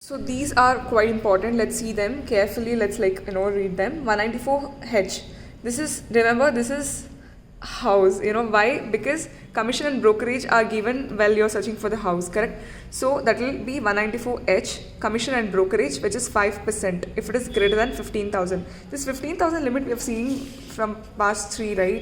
So these are quite important. Let's see them carefully. Let's read them. 194H. Remember, this is house. Why? Because commission and brokerage are given while you're searching for the house, correct? So that will be 194H, commission and brokerage, which is 5% if it is greater than 15,000. This 15,000 limit we have seen from past three, right?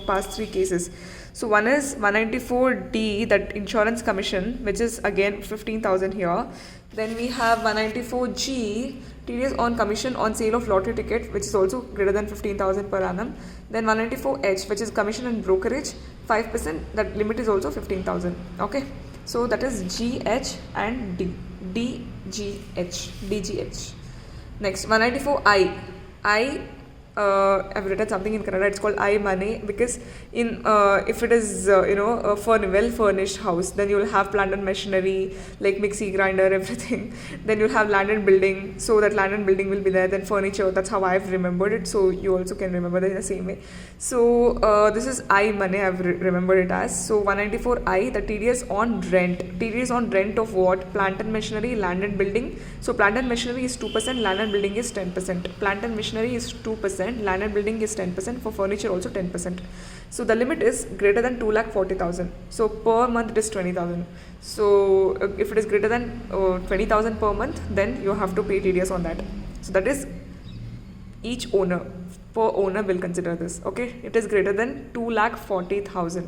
Past three cases. So one is 194D, that insurance commission, which is again 15,000 here. Then we have 194G, TDS on commission on sale of lottery ticket, which is also greater than 15,000 per annum. Then 194H, which is commission and brokerage, 5%, that limit is also 15,000. Okay, so that is GH and D. DGH. Next, 194I. I've written something in Kannada, it's called I money, because if it is a well furnished house, then you will have plant and machinery like mixie grinder, everything. Then you'll have land and building, so that land and building will be there. Then furniture, that's how I've remembered it, so you also can remember that in the same way. So this is I money, I've remembered it as. So 194I, the TDS on rent. TDS on rent of what? Plant and machinery, land and building. So plant and machinery is 2%, land and building is 10%. Plant and machinery is 2%, land and building is 10%, for furniture also 10%. So the limit is greater than 2,40,000. So per month it is 20,000. So if it is greater than 20,000 per month, then you have to pay TDS on that. So that is each owner. Per owner will consider this. Okay, it is greater than 2,40,000.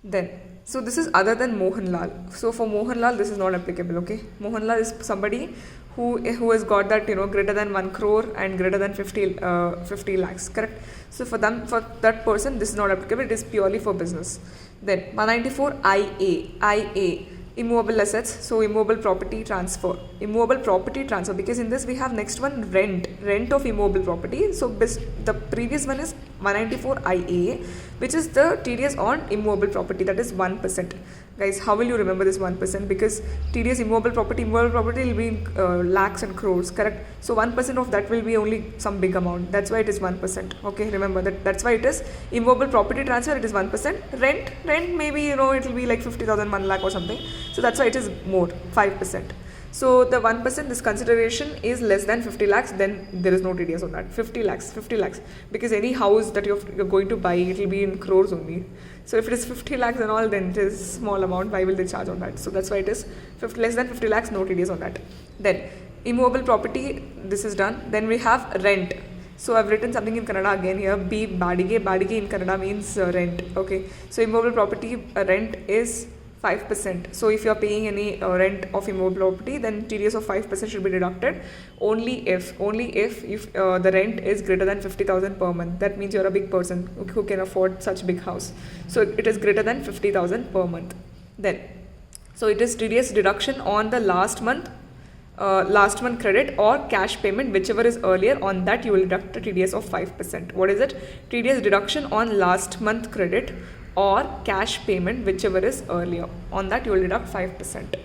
Then, so this is other than Mohanlal. So for Mohanlal, this is not applicable. Okay, Mohanlal is somebody who has got that greater than 1 crore and greater than 50 lakhs, correct? So for that person, this is not applicable. It is purely for business. Then 194 IA, immovable assets. So immovable property transfer, because in this we have next one, rent of immovable property. So the previous one is 194 IA, which is the TDS on immovable property, that is 1%. Guys, how will you remember this 1%? Because TDS immovable property will be in lakhs and crores, correct? So 1% of that will be only some big amount. That's why it is 1%. Okay, remember that. That's why it is immovable property transfer. It is 1%. Rent maybe it will be like 50,000, 1 lakh or something. So that's why it is more, 5%. So the 1%, this consideration is less than 50 lakhs, then there is no TDS on that. 50 lakhs, because any house that you're going to buy, it will be in crores only. So if it is 50 lakhs and all, then it is small amount. Why will they charge on that? So that's why it is less than 50 lakhs, no TDS on that. Then immovable property, this is done. Then we have rent. So I've written something in Kannada again here. Badige. Badige in Kannada means rent. Okay. So immovable property rent is 5%. So if you are paying any rent of immobile property, then TDS of 5% should be deducted only if the rent is greater than 50,000 per month. That means you're a big person who can afford such big house. So it is greater than 50,000 per month. Then, so it is TDS deduction on the last month credit or cash payment, whichever is earlier. On that you will deduct a TDS of 5%. What is it? TDS deduction on last month credit or cash payment, whichever is earlier. On that you will deduct 5%.